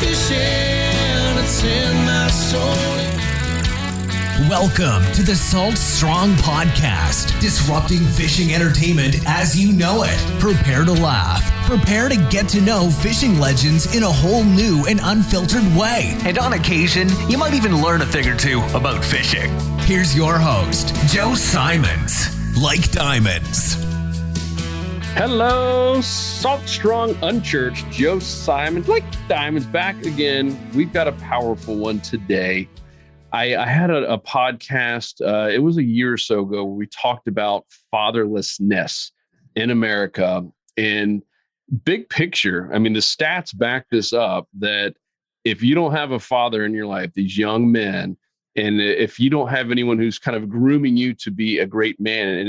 fishing, it's in my soul. Welcome to the Salt Strong Podcast, disrupting fishing entertainment as you know it. Prepare to laugh. Prepare to get to know fishing legends in a whole new and unfiltered way. And on occasion, you might even learn a thing or two about fishing. Here's your host, Joe Simons. Like diamonds. Hello, Salt Strong Unchurched, Joe Simons. Like diamonds, back again. We've got a powerful one today. I had a podcast, it was a year or so ago, where we talked about fatherlessness in America. And big picture, I mean, the stats back this up, that if you don't have a father in your life, these young men, and if you don't have anyone who's kind of grooming you to be a great man,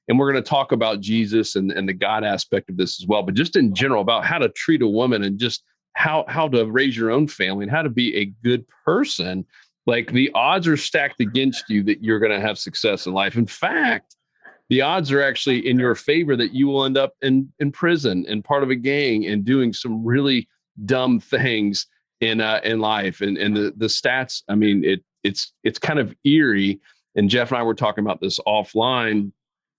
and we're going to talk about Jesus and the God aspect of this as well, but just in general about how to treat a woman and just how to raise your own family and how to be a good person. Like, the odds are stacked against you that you're going to have success in life. In fact, the odds are actually in your favor that you will end up in prison and part of a gang and doing some really dumb things in life. And the stats, I mean, it's kind of eerie. And Jeff and I were talking about this offline.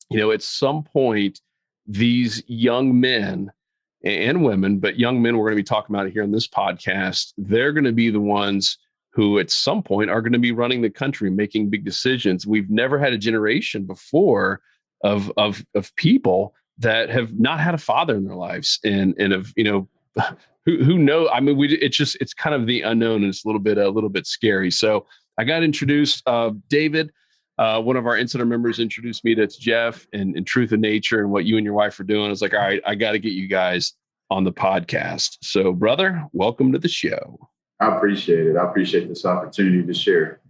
You know, at some point, these young men and women, but young men, we're going to be talking about it here on this podcast, they're going to be the ones who at some point are going to be running the country, making big decisions. We've never had a generation before of people that have not had a father in their lives, and of, you know, who know. I mean, it's kind of the unknown, and it's a little bit scary. So I got introduced. David, one of our insider members, introduced me to Jeff and Truth in Nature and what you and your wife are doing. I was like, all right, I got to get you guys on the podcast. So, brother, welcome to the show. I appreciate it. I appreciate this opportunity to share.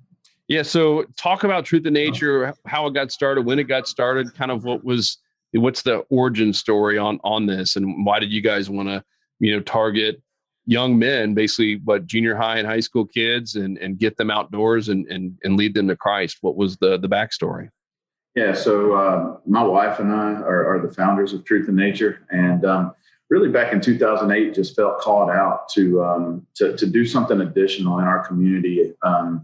Yeah. So talk about Truth in Nature, how it got started, when it got started, kind of what's the origin story on this, and why did you guys want to, you know, target young men, basically junior high and high school kids, and get them outdoors and lead them to Christ? What was the backstory? Yeah. So my wife and I are the founders of Truth in Nature, and really back in 2008, just felt called out to do something additional in our community.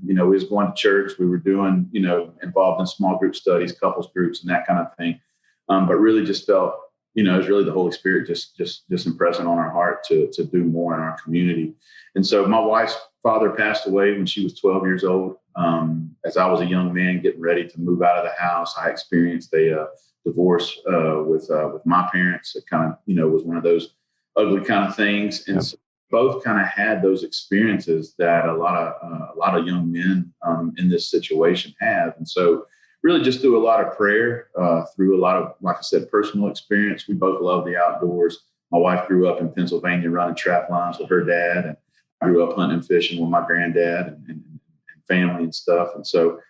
You know, we was going to church, we were doing, you know, involved in small group studies, couples groups, and that kind of thing. But really just felt, you know, it was really the Holy Spirit just impressing on our heart to do more in our community. And so my wife's father passed away when she was 12 years old. As I was a young man getting ready to move out of the house, I experienced a divorce with my parents. It kind of, you know, was one of those ugly kind of things. And so both kind of had those experiences that a lot of young men in this situation have. And so really just through a lot of prayer, through a lot of, like I said, personal experience. We both love the outdoors. My wife grew up in Pennsylvania running trap lines with her dad, and I grew up hunting and fishing with my granddad and family and stuff. And so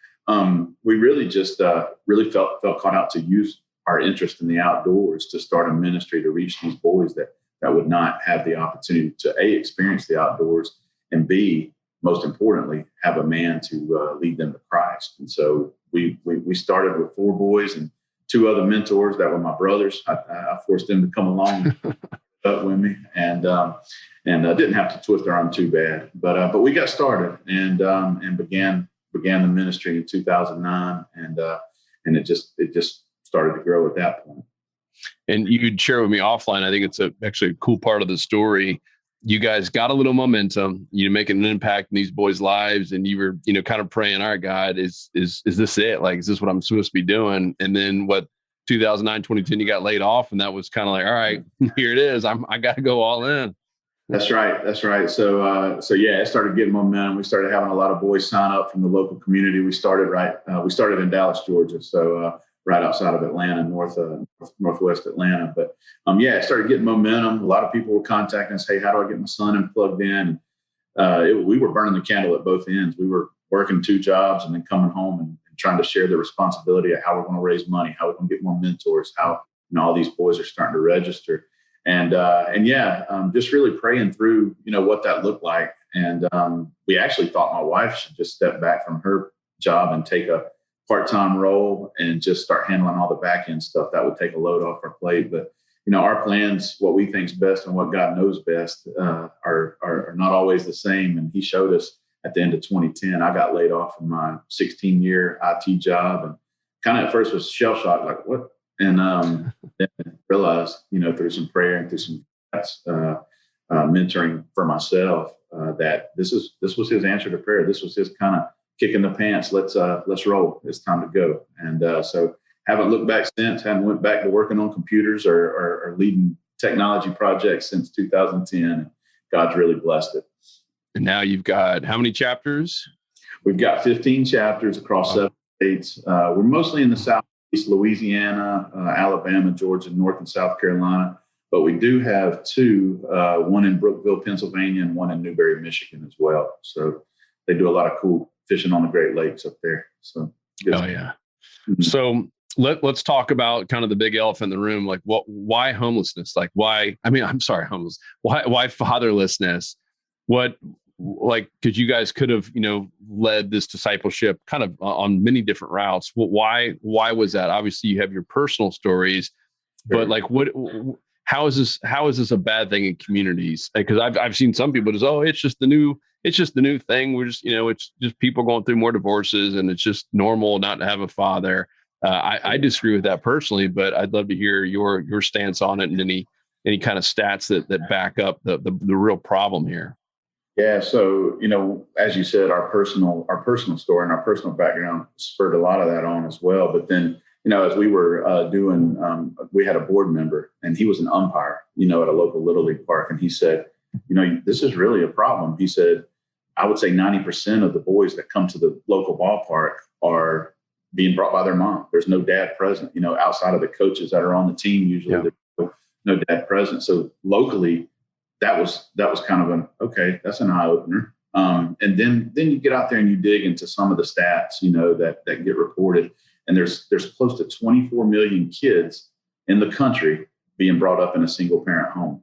we really just really felt caught out to use our interest in the outdoors to start a ministry to reach these boys that would not have the opportunity to A, experience the outdoors, and B, most importantly, have a man to lead them to Christ. And so we started with 4 boys and 2 other mentors that were my brothers. I forced them to come along up with me, and didn't have to twist their arm too bad. But we got started and began the ministry in 2009, and it just started to grow at that point. And you'd share with me offline, I think it's actually a cool part of the story. You guys got a little momentum, you're making an impact in these boys' lives, and you were, you know, kind of praying, all right, God, is this it? Like, is this what I'm supposed to be doing? And then 2009, 2010, you got laid off, and that was kind of like, all right, here it is. I got to go all in. That's right. So yeah, it started getting momentum. We started having a lot of boys sign up from the local community. We started in Dallas, Georgia. So right outside of Atlanta, northwest Atlanta. But yeah, it started getting momentum. A lot of people were contacting us, hey, how do I get my son plugged in? We were burning the candle at both ends. We were working 2 jobs and then coming home and trying to share the responsibility of how we're going to raise money, how we're going to get more mentors, how, you know, all these boys are starting to register. And just really praying through, you know, what that looked like. And we actually thought my wife should just step back from her job and take a part-time role and just start handling all the back end stuff that would take a load off our plate. But our plans, what we think's best and what God knows best, are not always the same. And he showed us at the end of 2010. I got laid off from my 16-year IT job, and kind of at first was shell shocked, like what? And then realized, through some prayer and through some mentoring for myself, that this was his answer to prayer. This was his kind of kick in the pants. Let's roll. It's time to go. And so haven't looked back since. Haven't went back to working on computers or leading technology projects since 2010. God's really blessed it. And now you've got how many chapters? We've got 15 chapters across 7 states. We're mostly in the Southeast, Louisiana, Alabama, Georgia, North and South Carolina. But we do have 2, one in Brookville, Pennsylvania, and one in Newberry, Michigan as well. So they do a lot of cool fishing on the Great Lakes up there. So yeah. Mm-hmm. So let's talk about kind of the big elephant in the room. Like why homelessness? Like homeless. Why fatherlessness? Because you guys could have, led this discipleship kind of on many different routes. Why was that? Obviously you have your personal stories, but like how is this a bad thing in communities? Because I've seen some people just, it's just the new thing. We're just, it's just people going through more divorces and it's just normal not to have a father. I disagree with that personally, but I'd love to hear your stance on it and any kind of stats that back up the real problem here. Yeah. So, as you said, our personal story and our personal background spurred a lot of that on as well. But then, as we were we had a board member and he was an umpire, at a local Little League park. And he said, this is really a problem. He said, I would say 90% of the boys that come to the local ballpark are being brought by their mom. There's no dad present, outside of the coaches that are on the team. Usually there's no dad present. So locally, that was kind of that's an eye opener. And then you get out there and you dig into some of the stats, that get reported. And there's close to 24 million kids in the country being brought up in a single parent home,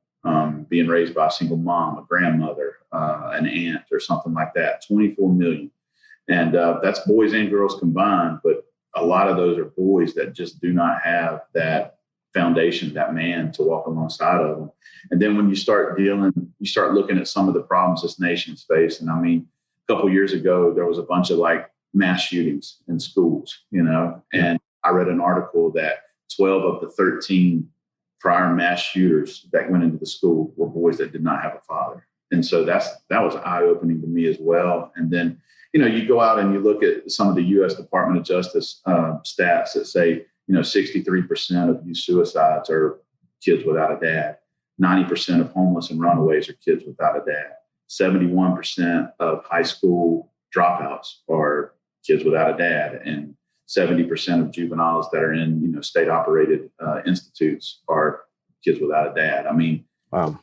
being raised by a single mom, a grandmother, an aunt or something like that. 24 million. And that's boys and girls combined. But a lot of those are boys that just do not have that foundation, that man to walk alongside of them. And then when you start looking at some of the problems this nation's facing. I mean, a couple of years ago, there was a bunch of mass shootings in schools, and I read an article that 12 of the 13 prior mass shooters that went into the school were boys that did not have a father. And so that was eye-opening to me as well. And then, you go out and you look at some of the U.S. Department of Justice stats that say, 63% of youth suicides are kids without a dad. 90% of homeless and runaways are kids without a dad. 71% of high school dropouts are kids without a dad. And 70% of juveniles that are in, state-operated institutes are kids without a dad. I mean, wow.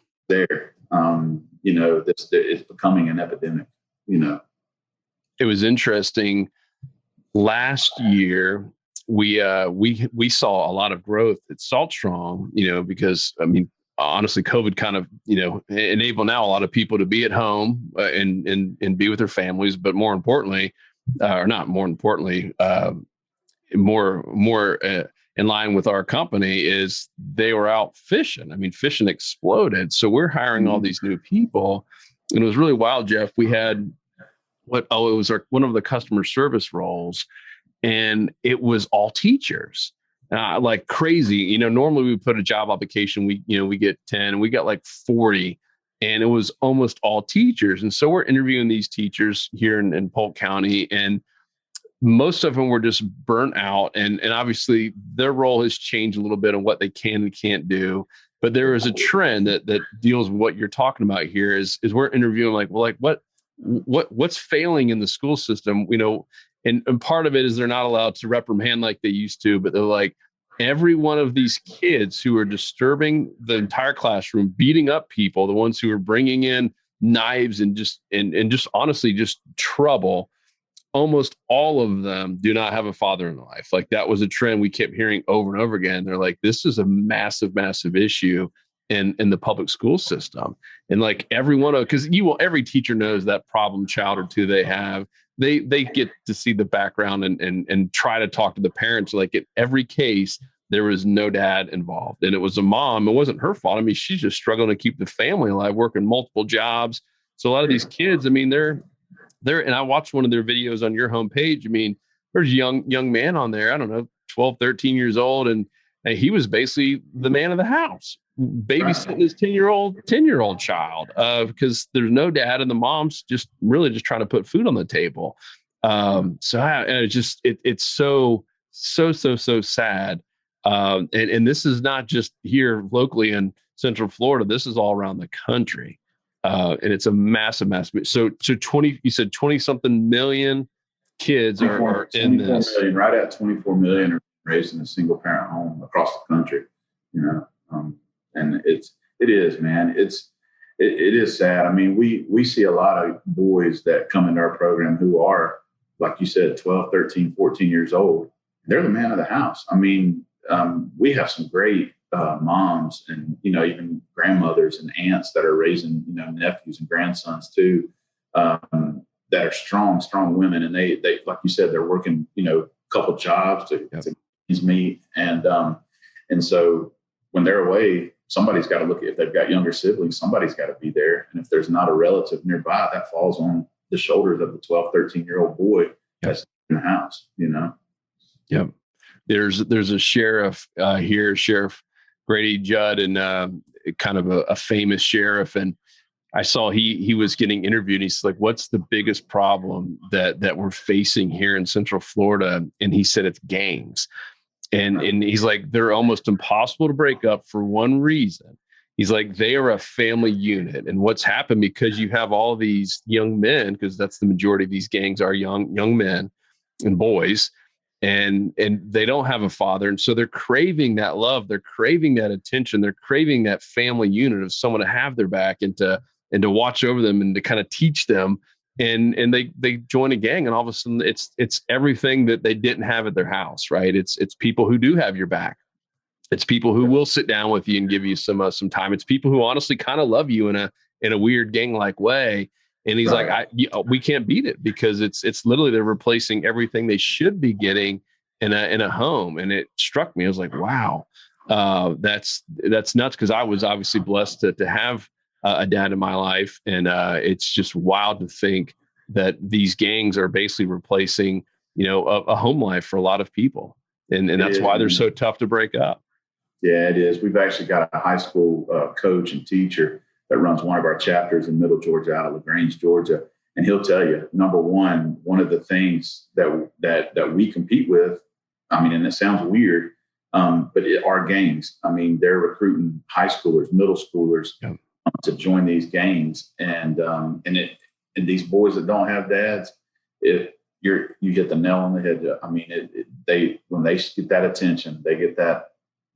It's becoming an epidemic, It was interesting. Last year, we saw a lot of growth at Salt Strong, because honestly, COVID kind of, enable now a lot of people to be at home and be with their families. But more importantly, more in line with our company is they were out fishing. Fishing exploded. So we're hiring all these new people. And it was really wild, Jeff. We had it was one of the customer service roles. And it was all teachers, like crazy. Normally we put a job application, we get 10, and we got like 40, and it was almost all teachers. And so we're interviewing these teachers here in Polk County, and most of them were just burnt out. And obviously their role has changed a little bit on what they can and can't do. But there is a trend that deals with what you're talking about here is we're interviewing what's failing in the school system, And part of it is they're not allowed to reprimand like they used to, but they're like, every one of these kids who are disturbing the entire classroom, beating up people, the ones who are bringing in knives and just honestly just trouble, almost all of them do not have a father in their life. Like that was a trend we kept hearing over and over again. They're like, this is a massive, massive issue in the public school system. And like because every teacher knows that problem child or two they have. They get to see the background and try to talk to the parents. Like in every case, there was no dad involved. And it was a mom. It wasn't her fault. I mean, she's just struggling to keep the family alive, working multiple jobs. So a lot of these kids, I mean, they're, and I watched one of their videos on your homepage. I mean, there's a young man on there, I don't know, 12, 13 years old. And he was basically the man of the house, babysitting his 10-year-old child, because there's no dad and the mom's just really just trying to put food on the table. And it's so sad. And this is not just here locally in Central Florida. This is all around the country. And it's a massive. So you said 20 something million kids are in this. Million, right at 24 million are raised in a single parent home across the country, and it is, man. It is sad. I mean, we see a lot of boys that come into our program who are, like you said, 12, 13, 14 years old. They're the man of the house. I mean, we have some great moms and, even grandmothers and aunts that are raising, nephews and grandsons too, that are strong women. And they, like you said, they're working, a couple jobs to meet. And so when they're away, somebody's got to look at, if they've got younger siblings, somebody's got to be there. And if there's not a relative nearby, that falls on the shoulders of the 12, 13-year-old boy that's in the house, Yep. There's a sheriff here, Sheriff Grady Judd, and kind of a famous sheriff. And I saw he was getting interviewed. And he's like, "What's the biggest problem that we're facing here in Central Florida?" And he said it's gangs. And he's like, they're almost impossible to break up for one reason. He's like, they are a family unit. And what's happened, because you have all these young men, because that's the majority of these gangs are young men and boys, and they don't have a father. And so they're craving that love. They're craving that attention. They're craving that family unit of someone to have their back and to watch over them and to kind of teach them. And they join a gang, and all of a sudden it's everything that they didn't have at their house, right? It's people who do have your back. It's people who will sit down with you and give you some time. It's people who honestly kind of love you in a weird gang-like way. And he's like, we can't beat it, because it's literally they're replacing everything they should be getting in a home. And it struck me. I was like, wow, that's nuts, because I was obviously blessed to have a dad in my life. And it's just wild to think that these gangs are basically replacing, a home life for a lot of people. And that's why they're so tough to break up. Yeah, it is. We've actually got a high school coach and teacher that runs one of our chapters in Middle Georgia, out of LaGrange, Georgia. And he'll tell you, number one of the things that we compete with, I mean, and it sounds weird, but our gangs, I mean, they're recruiting high schoolers, middle schoolers, to join these gangs. And these boys that don't have dads, you hit the nail on the head. I mean, when they get that attention, they get that,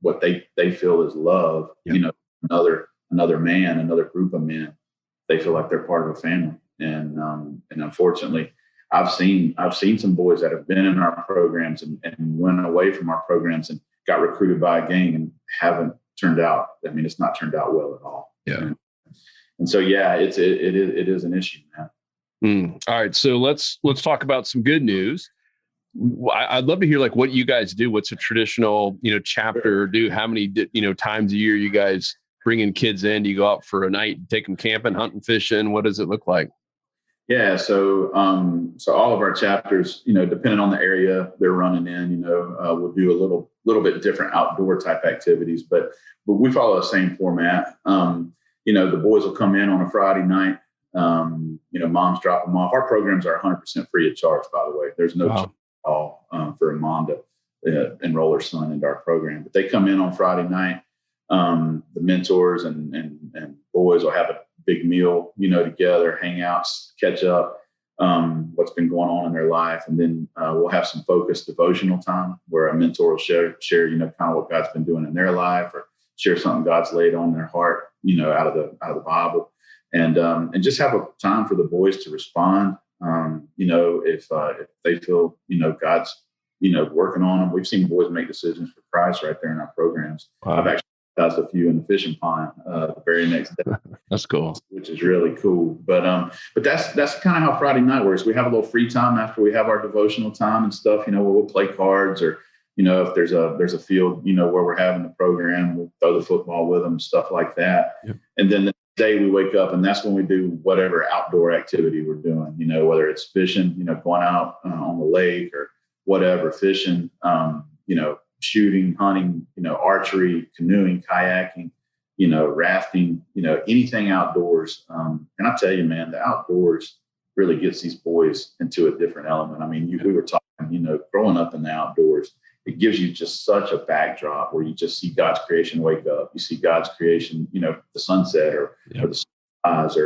what they feel is love, another man, another group of men, they feel like they're part of a family. And unfortunately, I've seen some boys that have been in our programs and went away from our programs and got recruited by a gang and haven't turned out. I mean, it's not turned out well at all. Yeah. And so, yeah, it is an issue, man. All right. So let's talk about some good news. I'd love to hear what you guys do. What's a traditional, chapter do? How many, times a year you guys bringing kids in? Do you go out for a night, take them camping, hunting, fishing? What does it look like? Yeah. So all of our chapters, depending on the area they're running in, we'll do a little bit different outdoor type activities, but we follow the same format. The boys will come in on a Friday night. Moms drop them off. Our programs are 100% free of charge, by the way. There's no charge at all for a mom to enroll her son into our program. But they come in on Friday night. The mentors and boys will have a big meal, together, hang out, catch up, what's been going on in their life. And then we'll have some focused devotional time where a mentor will share, kind of what God's been doing in their life, or share something God's laid on their heart, out of the Bible, and just have a time for the boys to respond. If they feel, God's, working on them. We've seen boys make decisions for Christ right there in our programs. Wow. I've actually baptized a few in the fishing pond the very next day. That's cool. Which is really cool. But that's kind of how Friday night works. We have a little free time after we have our devotional time and stuff, where we'll play cards or if there's a field, where we're having the program, we'll throw the football with them, stuff like that. Yep. And then the day we wake up, and that's when we do whatever outdoor activity we're doing, whether it's fishing, going out on the lake or whatever, fishing, shooting, hunting, archery, canoeing, kayaking, rafting, anything outdoors. And I tell you, man, the outdoors really gets these boys into a different element. I mean, we were talking, growing up in the outdoors, it gives you just such a backdrop where you just see God's creation wake up. You see God's creation, the sunset or the sunrise,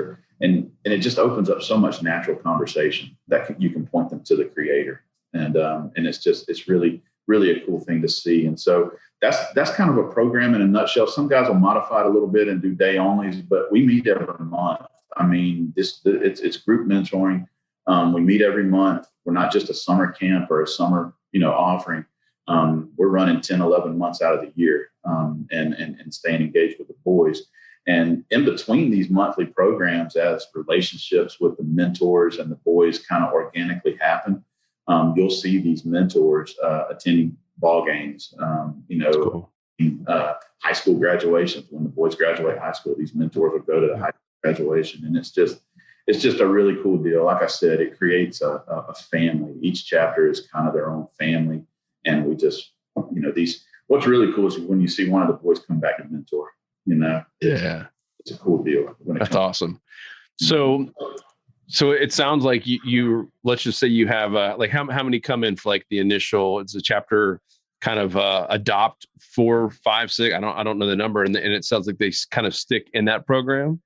and it just opens up so much natural conversation that you can point them to the Creator. And it's really, really a cool thing to see. And so that's kind of a program in a nutshell. Some guys will modify it a little bit and do day onlys, but we meet every month. I mean, it's group mentoring. We meet every month. We're not just a summer camp or a summer, offering. We're running 10, 11 months out of the year, and staying engaged with the boys. And in between these monthly programs, as relationships with the mentors and the boys kind of organically happen, you'll see these mentors attending ball games, cool. High school graduations. When the boys graduate high school, these mentors will go to the high school graduation. And it's just a really cool deal. Like I said, it creates a family. Each chapter is kind of their own family. And we just, what's really cool is when you see one of the boys come back and mentor, it's a cool deal. That's awesome. So it sounds like you let's just say you have how many come in for like the initial, it's a chapter kind of adopt 4, 5, 6. I don't know the number. And it sounds like they kind of stick in that program.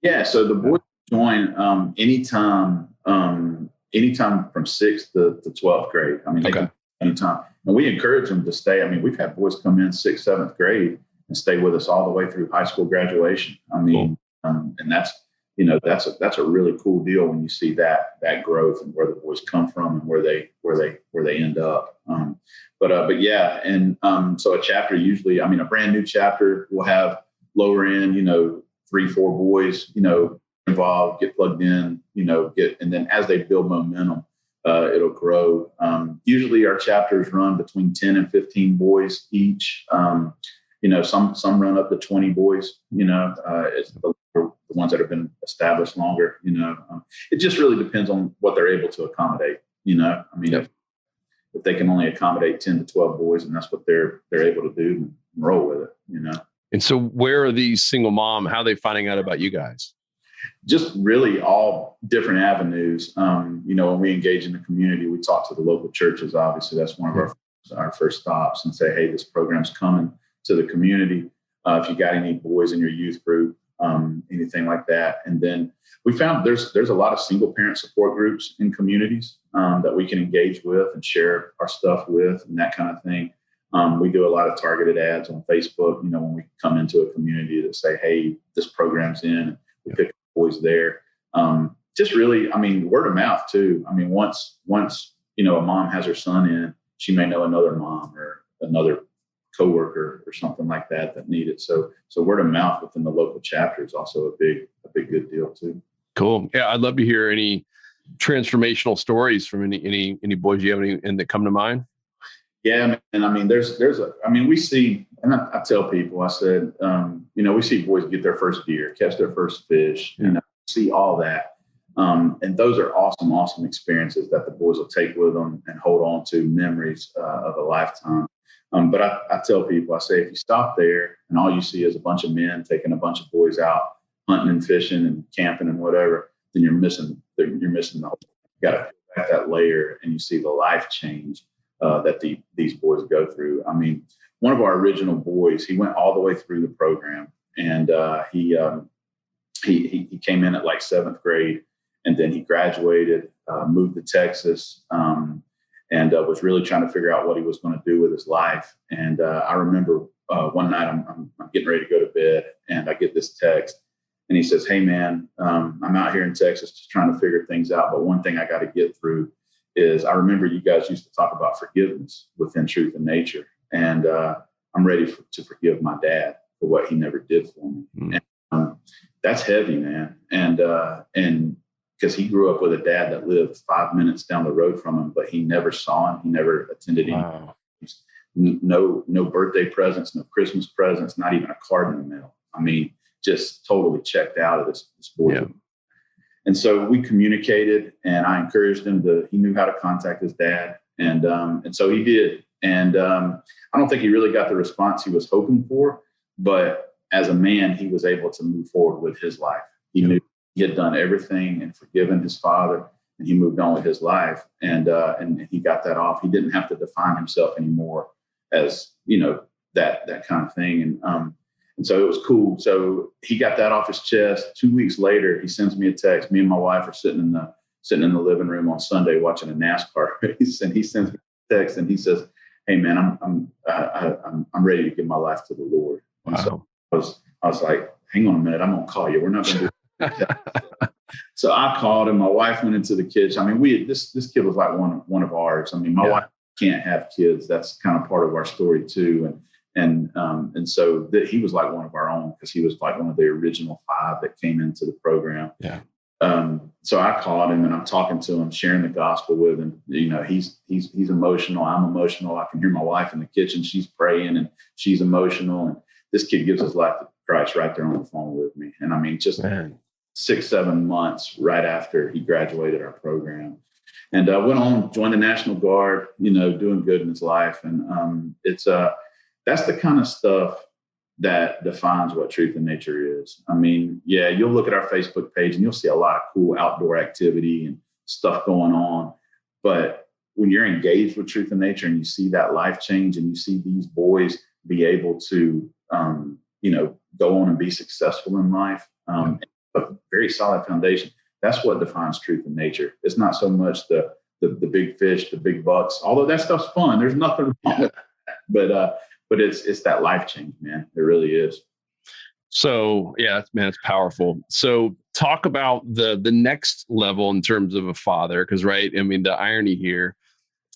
Yeah. So the boys join anytime from 6th to 12th grade. I mean, they can anytime. And we encourage them to stay. I mean, we've had boys come in 6th, 7th grade and stay with us all the way through high school graduation. I mean, cool. And that's a really cool deal when you see that growth and where the boys come from and where they end up. But yeah. And so a chapter usually, a brand new chapter will have lower end, 3, 4 boys, involved, get plugged in, and then as they build momentum, it'll grow. Usually our chapters run between 10 and 15 boys each. Some run up to 20 boys, it's the ones that have been established longer, it just really depends on what they're able to accommodate, if they can only accommodate 10 to 12 boys and that's what they're able to do, roll with it, And so where are these single mom, how are they finding out about you guys? Just really all different avenues. When we engage in the community, we talk to the local churches. Obviously, that's one of our first stops and say, hey, this program's coming to the community. If you got any boys in your youth group, anything like that. And then we found there's a lot of single parent support groups in communities that we can engage with and share our stuff with and that kind of thing. We do a lot of targeted ads on Facebook, when we come into a community to say, hey, this program's in, we pick up boys there. Just really, word of mouth too. Once, a mom has her son in, she may know another mom or another coworker or something like that need it. So word of mouth within the local chapter is also a big good deal too. Cool. Yeah. I'd love to hear any transformational stories from any boys you have any that come to mind. Yeah. And we see, and I tell people, I said, we see boys get their first deer, catch their first fish, see all that. And those are awesome experiences that the boys will take with them and hold on to, memories of a lifetime. But I tell people, I say, if you stop there and all you see is a bunch of men taking a bunch of boys out hunting and fishing and camping and whatever, then you're missing the whole. You got to peel back that layer and you see the life change that these boys go through. One of our original boys, he went all the way through the program, and he came in at like 7th grade, and then he graduated, moved to Texas. And was really trying to figure out what he was going to do with his life. And I remember one night I'm getting ready to go to bed, and I get this text, and he says, hey, man, I'm out here in Texas just trying to figure things out. But one thing I got to get through is I remember you guys used to talk about forgiveness within Truth and Nature. And I'm ready to forgive my dad for what he never did for me. And that's heavy, man. And because he grew up with a dad that lived 5 minutes down the road from him, but he never saw him. He never attended any no birthday presents, no Christmas presents, not even a card in the mail. I mean, just totally checked out of this boy. Yeah. And so we communicated, and I encouraged him he knew how to contact his dad. And so he did. And I don't think he really got the response he was hoping for, but as a man, he was able to move forward with his life. He knew he had done everything and forgiven his father, and he moved on with his life. And he got that off. He didn't have to define himself anymore as, that kind of thing. And so it was cool. So he got that off his chest. 2 weeks later, he sends me a text. Me and my wife are sitting in the living room on Sunday watching a NASCAR race, and he sends me a text and he says, "Hey man, I'm ready to give my life to the Lord." Wow. And so I was like, "Hang on a minute, I'm gonna call you. We're not gonna do that." So I called him. My wife went into the kitchen. I mean, this kid was like one of ours. I mean, my wife can't have kids. That's kind of part of our story too. And so he was like one of our own, because he was like one of the original 5 that came into the program. Yeah. So I called him and I'm talking to him, sharing the gospel with him. He's emotional. I'm emotional. I can hear my wife in the kitchen. She's praying and she's emotional. And this kid gives his life to Christ right there on the phone with me. And I mean, just 6-7 months right after he graduated our program. And I went on, joined the National Guard, doing good in his life. And that's the kind of stuff that defines what Truth in Nature is. I mean, you'll look at our Facebook page and you'll see a lot of cool outdoor activity and stuff going on. But when you're engaged with Truth in Nature and you see that life change and you see these boys be able to, go on and be successful in life, a very solid foundation, that's what defines Truth in Nature. It's not so much the big fish, the big bucks, although that stuff's fun. There's nothing wrong with that. But it's that life change, man. It really is. So man, it's powerful. So talk about the next level in terms of a father, because right, I mean, the irony here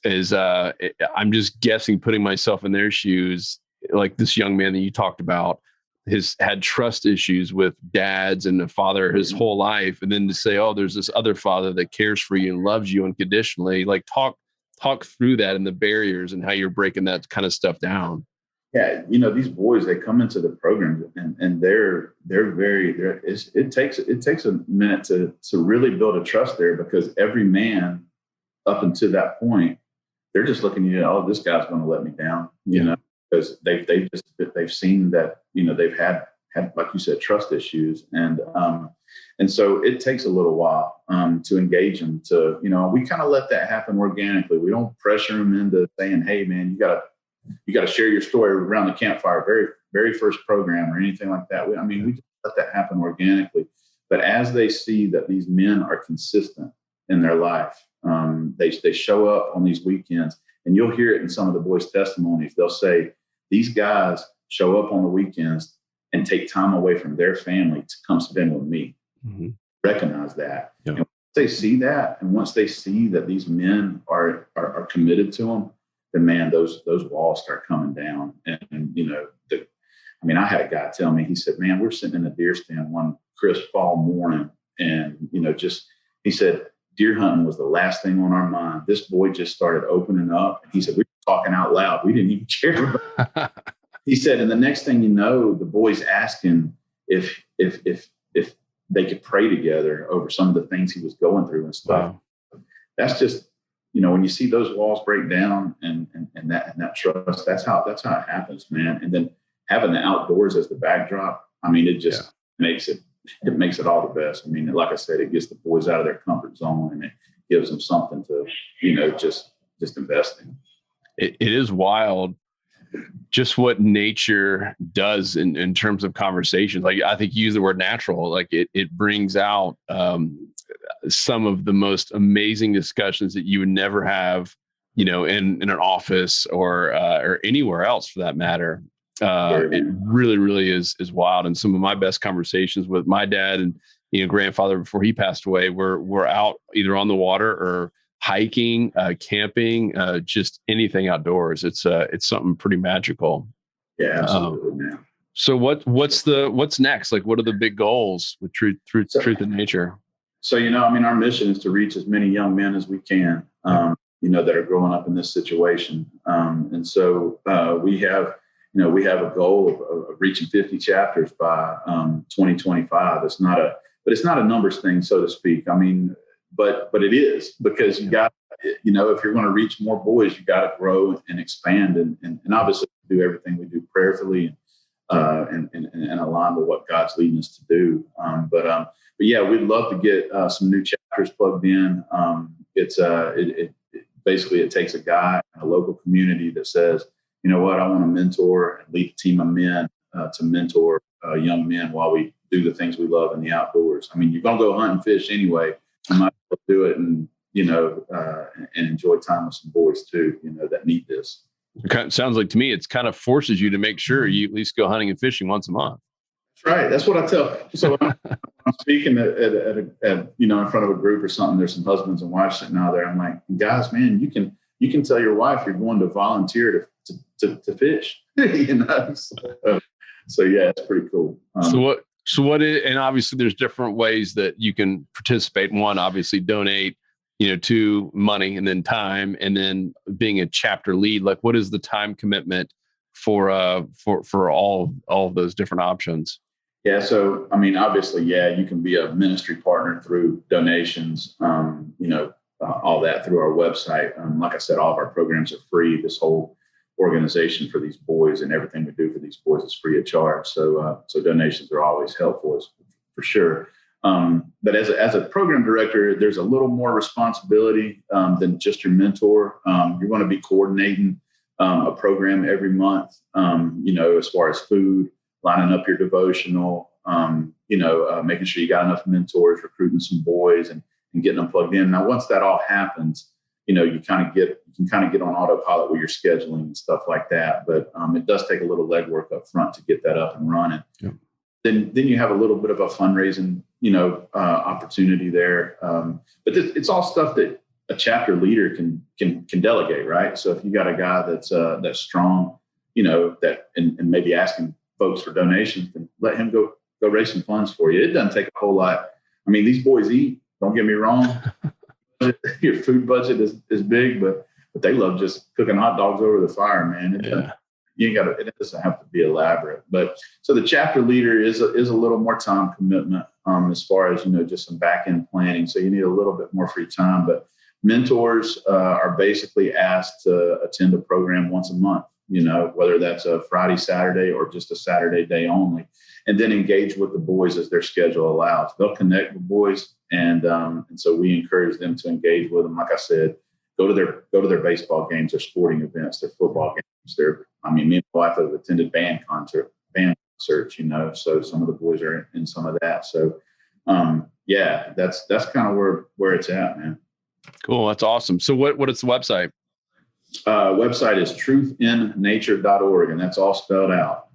is I'm just guessing, putting myself in their shoes, like this young man that you talked about has had trust issues with dads and a father his whole life, and then to say, oh, there's this other father that cares for you and loves you unconditionally. Like talk through that and the barriers and how you're breaking that kind of stuff down. Yeah, these boys, they come into the program and it takes a minute to really build a trust there, because every man up until that point, they're just looking at you, oh, this guy's going to let me down, because they've seen that, they've had, like you said, trust issues. And so it takes a little while to engage them to, we kind of let that happen organically. We don't pressure them into saying, hey man, you got to share your story around the campfire, very, very first program or anything like that. We just let that happen organically. But as they see that these men are consistent in their life, they show up on these weekends, and you'll hear it in some of the boys' testimonies. They'll say, these guys show up on the weekends and take time away from their family to come spend with me. Mm-hmm. Recognize that. Yeah. And once they see that, and once they see that these men are committed to them, then man, those walls start coming down. And I had a guy tell me, he said, man, we're sitting in a deer stand one crisp fall morning, and he said, deer hunting was the last thing on our mind. This boy just started opening up, and he said, we were talking out loud. We didn't even care. He said, and the next thing you know, the boy's asking if they could pray together over some of the things he was going through and stuff. Wow. That's just, when you see those walls break down and that trust, that's how it happens, man. And then having the outdoors as the backdrop, it just makes it all the best. I mean, like I said, it gets the boys out of their comfort zone, and it gives them something to, just invest in. It is wild just what nature does in terms of conversations. Like, I think you use the word natural, like it brings out some of the most amazing discussions that you would never have, in an office or anywhere else for that matter. It really, really is wild. And some of my best conversations with my dad and, grandfather before he passed away were out either on the water or hiking, camping, just anything outdoors. It's something pretty magical. Yeah, absolutely. So what's next? Like, what are the big goals with Truth in Nature? So, our mission is to reach as many young men as we can. that are growing up in this situation. And so we have a goal of reaching 50 chapters by 2025. It's not a numbers thing, so to speak. I mean, but it is, because you got, if you're going to reach more boys, you got to grow and expand, and obviously do everything we do prayerfully and align with what God's leading us to do. But yeah, we'd love to get some new chapters plugged in. It basically, it takes a guy in a local community that says, you know what, I want to mentor and lead a team of men to mentor young men while we do the things we love in the outdoors. I mean, you're going to go hunt and fish anyway. You might as well do it and enjoy time with some boys too, that need this. It kind of sounds like to me, it's kind of forces you to make sure you at least go hunting and fishing once a month. That's right. That's what I tell. So when I'm speaking at in front of a group or something, there's some husbands and wives sitting out there. I'm like, guys, man, you can tell your wife you're going to volunteer to fish. So yeah, it's pretty cool. So what is, and obviously there's different ways that you can participate. One, obviously donate, to money, and then time, and then being a chapter lead. Like, what is the time commitment for all of those different options? Yeah. So, I mean, obviously, you can be a ministry partner through donations, all that through our website. Like I said, all of our programs are free. This whole organization for these boys and everything we do for these boys is free of charge. So donations are always helpful, for sure. But as a program director, there's a little more responsibility than just your mentor. You're going to be coordinating a program every month, as far as food, lining up your devotional, making sure you got enough mentors, recruiting some boys and getting them plugged in. Now, once that all happens, you can kind of get on autopilot with your scheduling and stuff like that. But it does take a little legwork up front to get that up and running. Yeah. Then you have a little bit of a fundraising, opportunity there. But it's all stuff that a chapter leader can delegate, right? So if you got a guy that's strong, that and maybe asking folks for donations, then let him go raise some funds for you. It doesn't take a whole lot. I mean, these boys eat. Don't get me wrong. Your food budget is big, but they love just cooking hot dogs over the fire, man. It doesn't have to be elaborate. But so the chapter leader is a little more time commitment as far as, just some back end planning. So you need a little bit more free time. But mentors are basically asked to attend a program once a month, whether that's a Friday, Saturday, or just a Saturday day only, and then engage with the boys as their schedule allows. They'll connect with boys, and so we encourage them to engage with them. Like I said, go to their baseball games, their sporting events, their football games. Me and my wife have attended band concerts, so some of the boys are in some of that. So that's kind of where it's at, man. Cool. That's awesome. So what is the website? Website is truthinnature.org, and that's all spelled out.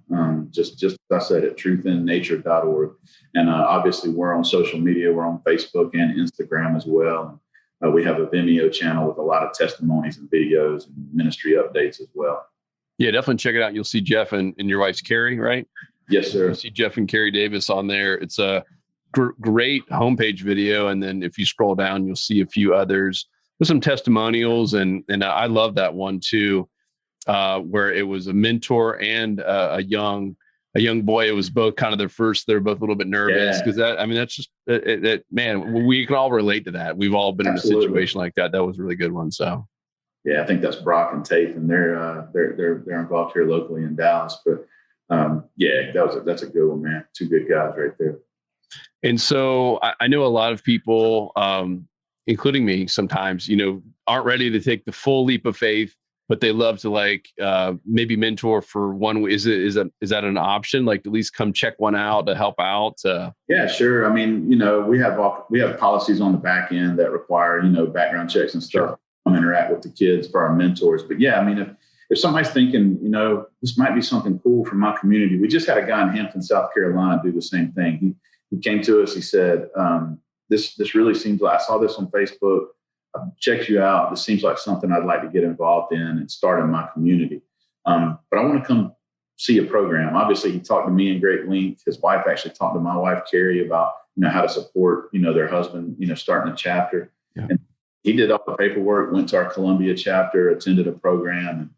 Just as I said it, truthinnature.org. And obviously we're on social media. We're on Facebook and Instagram as well. We have a Vimeo channel with a lot of testimonies and videos and ministry updates as well. Yeah, definitely check it out. You'll see Jeff and your wife's Carrie, right? Yes, sir. You'll see Jeff and Carrie Davis on there. It's a great homepage video. And then if you scroll down, you'll see a few others with some testimonials. And I love that one too, where it was a mentor and a young boy. It was both kind of their first. They're both a little bit nervous because that's just man. We can all relate to that. We've all been Absolutely. In a situation like that. That was a really good one. So, yeah, I think that's Brock and Tate, and they're involved here locally in Dallas. But that's a good one, man. Two good guys right there. And so I know a lot of people, including me, sometimes aren't ready to take the full leap of faith, but they love to maybe mentor for one. Is that an option? Like at least come check one out to help out? Yeah, sure. I mean, we have policies on the back end that require, background checks and stuff. Sure. Interact with the kids for our mentors. But yeah, I mean, if somebody's thinking, this might be something cool for my community. We just had a guy in Hampton, South Carolina do the same thing. He came to us, he said, this really seems like, I saw this on Facebook. I checked you out. This seems like something I'd like to get involved in and start in my community. But I want to come see a program. Obviously, he talked to me in great length. His wife actually talked to my wife, Carrie, about, how to support, their husband, starting a chapter. Yeah. And he did all the paperwork, went to our Columbia chapter, attended a program. And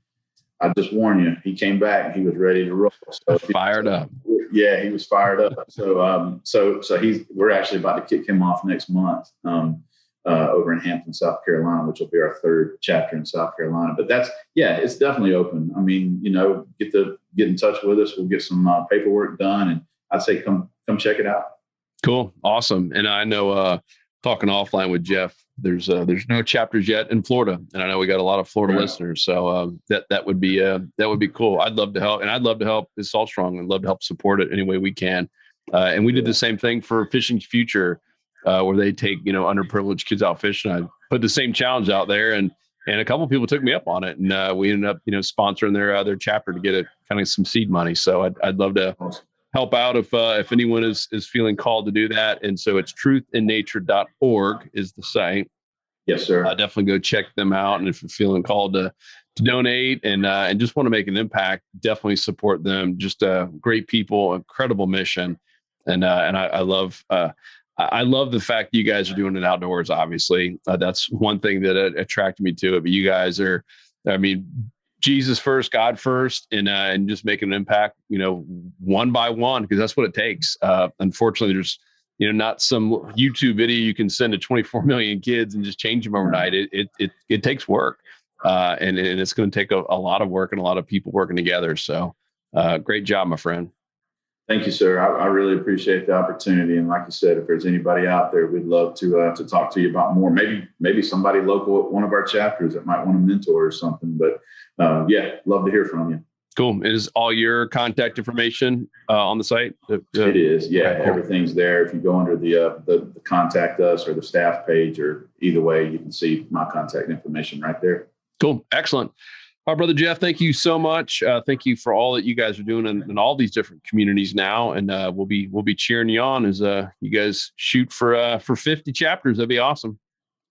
I just warn you, he came back and he was ready to roll. So Fired up. Yeah, he was fired up. So we're actually about to kick him off next month over in Hampton, South Carolina, which will be our third chapter in South Carolina. But it's definitely open. I mean, get in touch with us. We'll get some paperwork done, and I'd say come check it out. Cool, awesome. And I know talking offline with Jeff, there's no chapters yet in Florida, and I know we got a lot of Florida listeners. So that would be cool. I'd love to help, and I'd love to help is Salt Strong, and love to help support it any way we can. And we did the same thing for Fishing Future, where they take underprivileged kids out fishing. I put the same challenge out there, and a couple of people took me up on it, and we ended up sponsoring their chapter to get kind of some seed money. So I'd love to help out if anyone is feeling called to do that. And so it's truthinnature.org is the site. Yes, sir. Definitely go check them out. And if you're feeling called to donate and just want to make an impact, definitely support them. Just great people, incredible mission. And I love the fact that you guys are doing it outdoors. Obviously, that's one thing that attracted me to it. But you guys are, Jesus first, God first, and just making an impact, one by one, because that's what it takes. Unfortunately, there's, not some YouTube video you can send to 24 million kids and just change them overnight. It takes work, and it's going to take a lot of work and a lot of people working together. So, great job, my friend. Thank you, sir. I really appreciate the opportunity. And like you said, if there's anybody out there, we'd love to talk to you about more. Maybe somebody local at one of our chapters that might want to mentor or something. But love to hear from you. Cool. Is all your contact information on the site? It is. Yeah, okay, cool. Everything's there. If you go under the contact us or the staff page, or either way, you can see my contact information right there. Cool. Excellent. All right, Brother Jeff, thank you so much. Thank you for all that you guys are doing in all these different communities now. And we'll be cheering you on as you guys shoot for 50 chapters. That'd be awesome.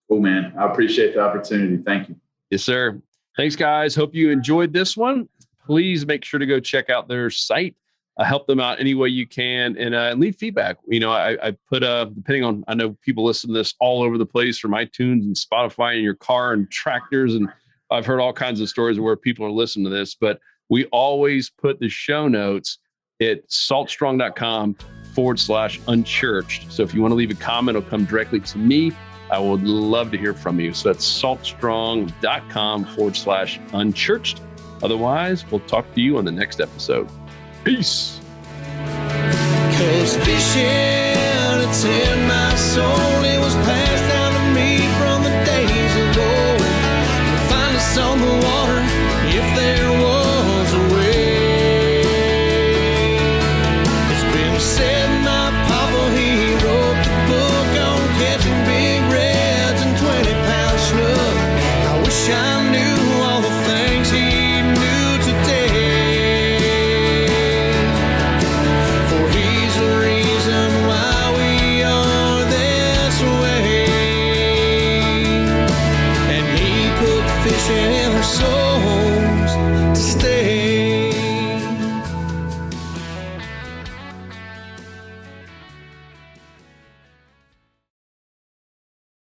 Cool, man. I appreciate the opportunity. Thank you. Yes, sir. Thanks, guys. Hope you enjoyed this one. Please make sure to go check out their site. Help them out any way you can, and leave feedback. I put depending on, I know people listen to this all over the place from iTunes and Spotify in your car and tractors, and I've heard all kinds of stories where people are listening to this, but we always put the show notes at saltstrong.com/unchurched. So if you want to leave a comment, it'll come directly to me. I would love to hear from you. So that's saltstrong.com/unchurched. Otherwise, we'll talk to you on the next episode. Peace. 'Cause fishing, it's in my soul.